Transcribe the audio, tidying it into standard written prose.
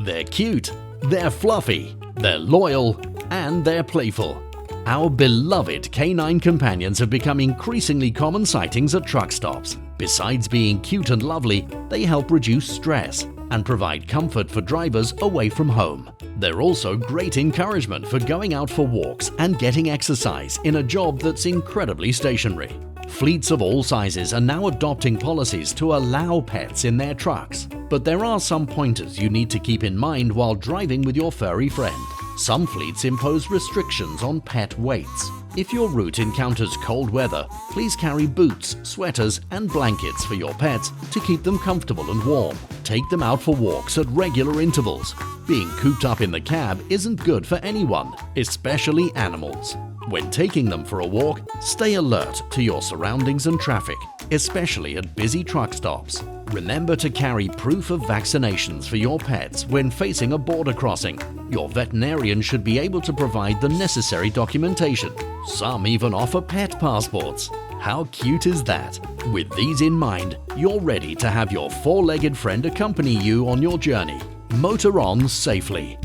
They're cute, they're fluffy, they're loyal, and they're playful. Our beloved canine companions have become increasingly common sightings at truck stops. Besides being cute and lovely, they help reduce stress and provide comfort for drivers away from home. They're also great encouragement for going out for walks and getting exercise in a job that's incredibly stationary. Fleets of all sizes are now adopting policies to allow pets in their trucks, but there are some pointers you need to keep in mind while driving with your furry friend. Some fleets impose restrictions on pet weights. If your route encounters cold weather, please carry boots, sweaters, and blankets for your pets to keep them comfortable and warm. Take them out for walks at regular intervals. Being cooped up in the cab isn't good for anyone, especially animals. When taking them for a walk, stay alert to your surroundings and traffic, especially at busy truck stops. Remember to carry proof of vaccinations for your pets when facing a border crossing. Your veterinarian should be able to provide the necessary documentation. Some even offer pet passports. How cute is that? With these in mind, you're ready to have your four-legged friend accompany you on your journey. Motor on safely.